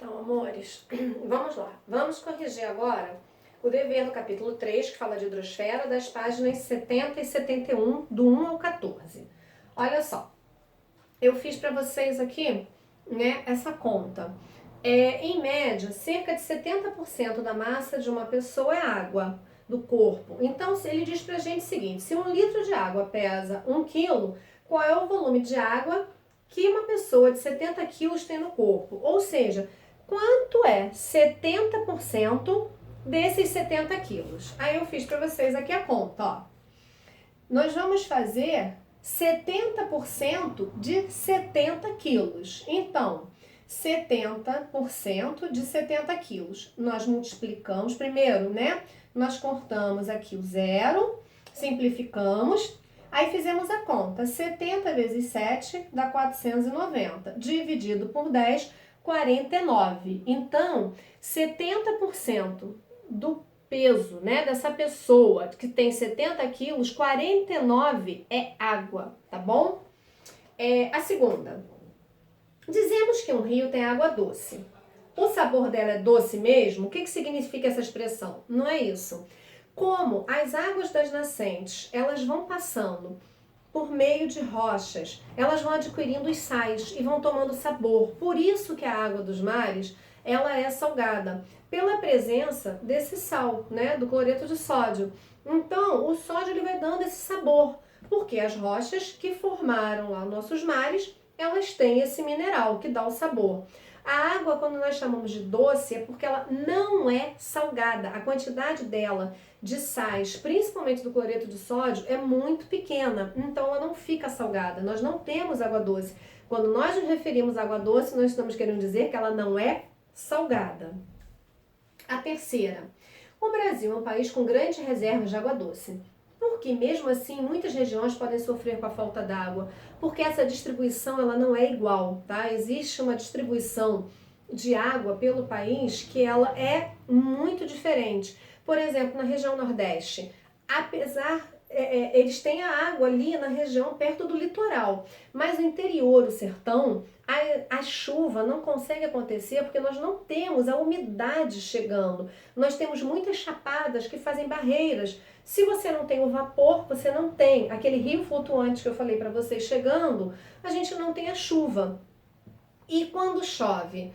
Então, amores, vamos lá. Vamos corrigir agora o dever do capítulo 3, que fala de hidrosfera, das páginas 70 e 71, do 1 ao 14. Olha só, eu fiz para vocês aqui, né, essa conta. Em média, cerca de 70% da massa de uma pessoa é água do corpo. Então, ele diz pra gente o seguinte: se 1 litro de água pesa 1 quilo, qual é o volume de água que uma pessoa de 70 quilos tem no corpo? Ou seja, quanto é 70% desses 70 quilos? Aí eu fiz para vocês aqui a conta, ó. Nós vamos fazer 70% de 70 quilos. Então, 70% de 70 quilos. Nós multiplicamos primeiro, né? Nós cortamos aqui o zero, simplificamos, aí fizemos a conta. 70 vezes 7 dá 490, dividido por 10, 49. Então, 70% do peso, né, dessa pessoa que tem 70 quilos, 49 é água, tá bom? A segunda. Dizemos que um rio tem água doce. O sabor dela é doce mesmo? O que significa essa expressão? Não é isso. Como as águas das nascentes, elas vão passando por meio de rochas, elas vão adquirindo os sais e vão tomando sabor. Por isso que a água dos mares, ela é salgada, pela presença desse sal, né, do cloreto de sódio. Então, o sódio ele vai dando esse sabor, porque as rochas que formaram lá nossos mares, elas têm esse mineral que dá o sabor. A água, quando nós chamamos de doce, é porque ela não é salgada. A quantidade dela de sais, principalmente do cloreto de sódio, é muito pequena, então ela não fica salgada. Nós não temos água doce. Quando nós nos referimos à água doce, nós estamos querendo dizer que ela não é salgada. A terceira, o Brasil é um país com grandes reservas de água doce. Porque mesmo assim, muitas regiões podem sofrer com a falta d'água, porque essa distribuição ela não é igual, tá? Existe uma distribuição de água pelo país que ela é muito diferente. Por exemplo, na região Nordeste, apesar eles têm a água ali na região perto do litoral, mas o interior, o sertão, a chuva não consegue acontecer porque nós não temos a umidade chegando. Nós temos muitas chapadas que fazem barreiras. Se você não tem o vapor, você não tem aquele rio flutuante que eu falei para vocês chegando, a gente não tem a chuva. E quando chove,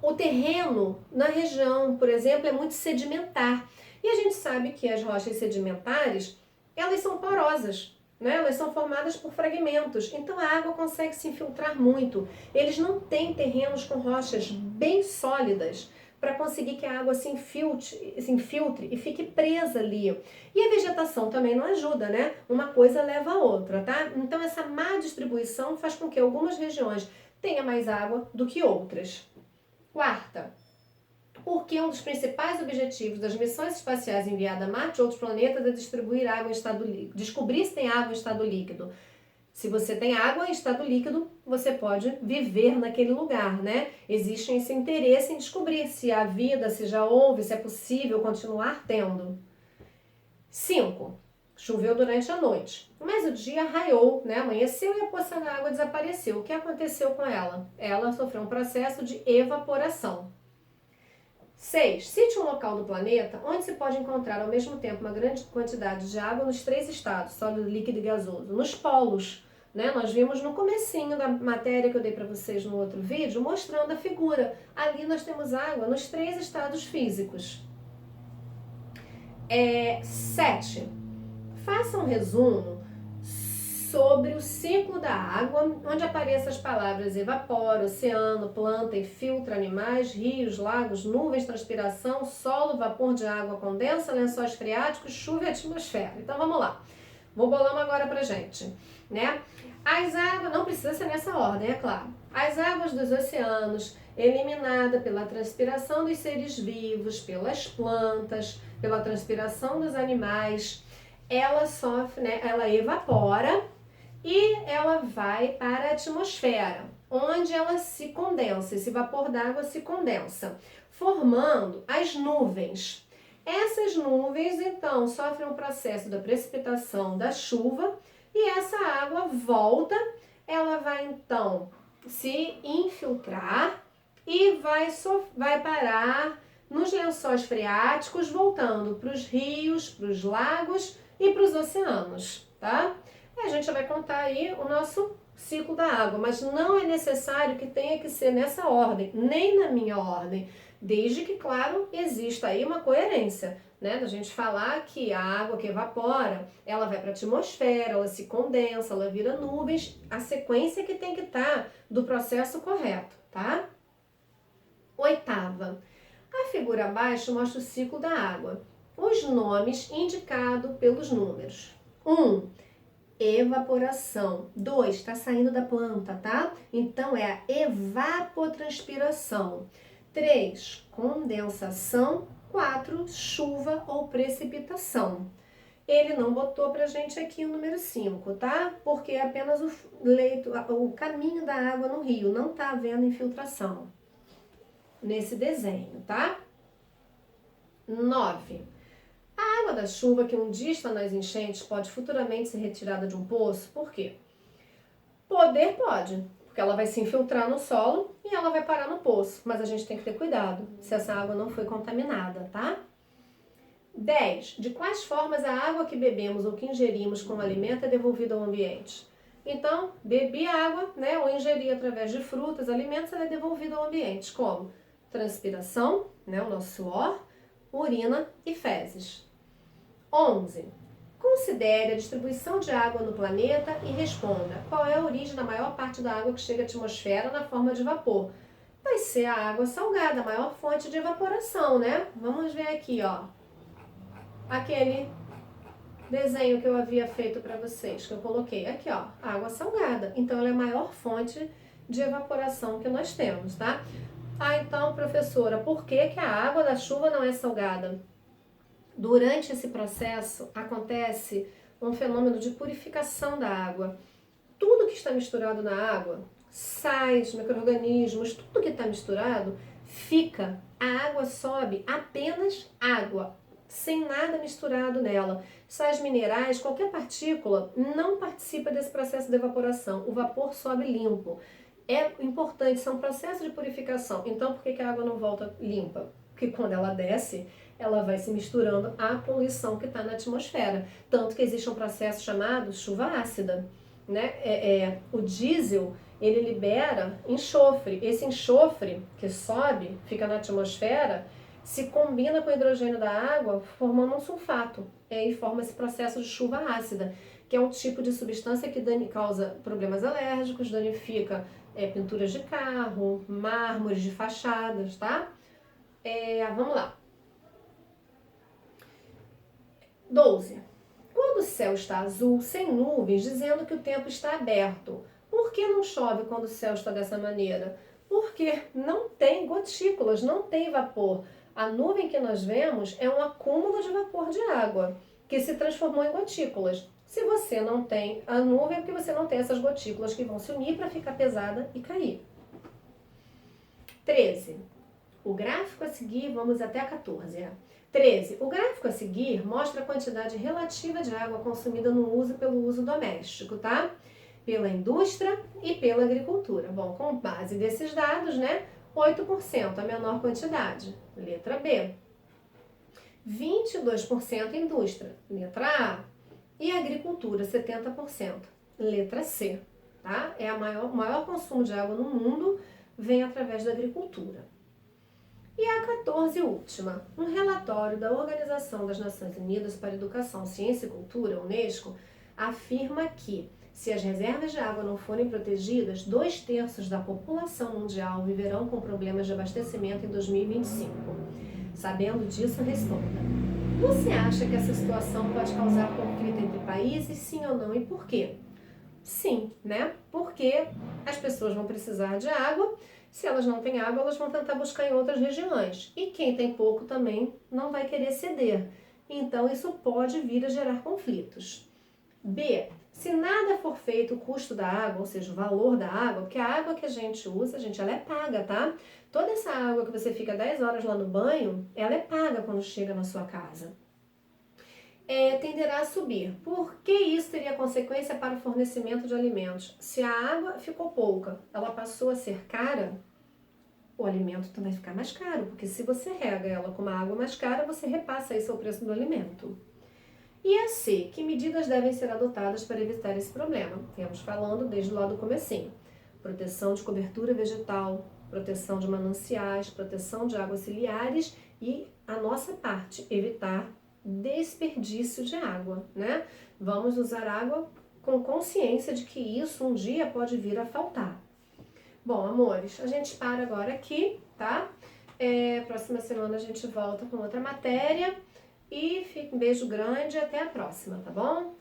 o terreno na região, por exemplo, é muito sedimentar. E a gente sabe que as rochas sedimentares, elas são porosas, né? Elas são formadas por fragmentos. Então a água consegue se infiltrar muito. Eles não têm terrenos com rochas bem sólidas para conseguir que a água se infiltre e fique presa ali. E a vegetação também não ajuda, né? Uma coisa leva a outra, tá? Então essa má distribuição faz com que algumas regiões tenham mais água do que outras. Quarta, porque um dos principais objetivos das missões espaciais enviadas a Marte e outros planetas é distribuir água em estado líquido, descobrir se tem água em estado líquido. Se você tem água em estado líquido, você pode viver naquele lugar, né? Existe esse interesse em descobrir se há vida, se já houve, se é possível continuar tendo. 5. Choveu durante a noite, mas o dia raiou, né? Amanheceu e a poça d'água desapareceu. O que aconteceu com ela? Ela sofreu um processo de evaporação. 6. Cite um local do planeta onde se pode encontrar ao mesmo tempo uma grande quantidade de água nos 3 estados, sólido, líquido e gasoso. Nos polos, né? Nós vimos no comecinho da matéria que eu dei para vocês no outro vídeo, mostrando a figura. Ali nós temos água nos 3 estados físicos. 7. Faça um resumo sobre o ciclo da água, onde apareçam as palavras evapora, oceano, planta, infiltra, animais, rios, lagos, nuvens, transpiração, solo, vapor de água, condensa, lençóis freáticos, chuva e atmosfera. Então vamos lá. Vou bolar uma agora pra gente, né? As águas, não precisa ser nessa ordem, é claro. As águas dos oceanos, eliminada pela transpiração dos seres vivos, pelas plantas, pela transpiração dos animais, ela sofre, né? Ela evapora e ela vai para a atmosfera, onde ela se condensa, esse vapor d'água se condensa, formando as nuvens. Essas nuvens, então, sofrem um processo da precipitação da chuva e essa água volta, ela vai, então, se infiltrar e vai parar nos lençóis freáticos, voltando para os rios, para os lagos e para os oceanos, tá? E a gente vai contar aí o nosso ciclo da água, mas não é necessário que tenha que ser nessa ordem, nem na minha ordem, desde que, claro, exista aí uma coerência, né? Da gente falar que a água que evapora, ela vai para a atmosfera, ela se condensa, ela vira nuvens, a sequência que tem que estar do processo correto, tá? Oitava, a figura abaixo mostra o ciclo da água. Os nomes indicados pelos números. 1, evaporação. 2, está saindo da planta, tá? Então é a evapotranspiração. 3, condensação. 4, chuva ou precipitação. Ele não botou pra gente aqui o número 5, tá? Porque é apenas o leito, o caminho da água no rio, não tá havendo infiltração nesse desenho, tá? 9. A água da chuva que um dia está nas enchentes pode futuramente ser retirada de um poço, por quê? Poder pode, porque ela vai se infiltrar no solo e ela vai parar no poço, mas a gente tem que ter cuidado se essa água não foi contaminada, tá? 10. De quais formas a água que bebemos ou que ingerimos como alimento é devolvida ao ambiente? Então, bebi água, né, ou ingeri através de frutas, alimentos, ela é devolvida ao ambiente, como transpiração, né, o nosso suor, urina e fezes. 11. Considere a distribuição de água no planeta e responda qual é a origem da maior parte da água que chega à atmosfera na forma de vapor. Vai ser a água salgada, a maior fonte de evaporação, né? Vamos ver aqui, ó. Aquele desenho que eu havia feito para vocês, que eu coloquei aqui, ó, água salgada. Então, ela é a maior fonte de evaporação que nós temos, tá? Ah, então, professora, por que a água da chuva não é salgada? Durante esse processo, acontece um fenômeno de purificação da água. Tudo que está misturado na água, sais, micro-organismos, tudo que está misturado, fica. A água sobe apenas água, sem nada misturado nela. Sais minerais, qualquer partícula não participa desse processo de evaporação. O vapor sobe limpo. É importante, são processos de purificação. Então, por que a água não volta limpa? Porque quando ela desce, ela vai se misturando à poluição que está na atmosfera. Tanto que existe um processo chamado chuva ácida, né? O diesel, ele libera enxofre. Esse enxofre que sobe, fica na atmosfera, se combina com o hidrogênio da água, formando um sulfato. E aí forma esse processo de chuva ácida, que é um tipo de substância que causa problemas alérgicos, danifica pinturas de carro, mármores de fachadas, tá? Vamos lá. 12. Quando o céu está azul, sem nuvens, dizendo que o tempo está aberto, por que não chove quando o céu está dessa maneira? Porque não tem gotículas, não tem vapor. A nuvem que nós vemos é um acúmulo de vapor de água, que se transformou em gotículas. Se você não tem a nuvem, é porque você não tem essas gotículas que vão se unir para ficar pesada e cair. 13. O gráfico a seguir, vamos até a 14. 13. O gráfico a seguir mostra a quantidade relativa de água consumida pelo uso doméstico, tá? Pela indústria e pela agricultura. Bom, com base desses dados, né? 8% a menor quantidade. Letra B. 22% indústria. Letra A. E agricultura, 70%. Letra C. Tá? O maior consumo de água no mundo vem através da agricultura. E a 14 última, um relatório da Organização das Nações Unidas para Educação, Ciência e Cultura, Unesco, afirma que, se as reservas de água não forem protegidas, 2/3 da população mundial viverão com problemas de abastecimento em 2025. Sabendo disso, responda. Você acha que essa situação pode causar conflito entre países, sim ou não, e por quê? Sim, né? Porque as pessoas vão precisar de água. Se elas não têm água, elas vão tentar buscar em outras regiões. E quem tem pouco também não vai querer ceder. Então, isso pode vir a gerar conflitos. B. Se nada for feito, o custo da água, ou seja, o valor da água, porque a água que a gente usa, ela é paga, tá? Toda essa água que você fica 10 horas lá no banho, ela é paga quando chega na sua casa. Tenderá a subir. Por que isso teria consequência para o fornecimento de alimentos? Se a água ficou pouca, ela passou a ser cara, o alimento vai ficar mais caro, porque se você rega ela com uma água mais cara, você repassa isso ao preço do alimento. E a C, que medidas devem ser adotadas para evitar esse problema? Viemos falando desde lá do comecinho. Proteção de cobertura vegetal, proteção de mananciais, proteção de águas ciliares e a nossa parte, evitar desperdício de água, né? Vamos usar água com consciência de que isso um dia pode vir a faltar. Bom, amores, a gente para agora aqui, tá? Próxima semana a gente volta com outra matéria. E fica um beijo grande e até a próxima, tá bom?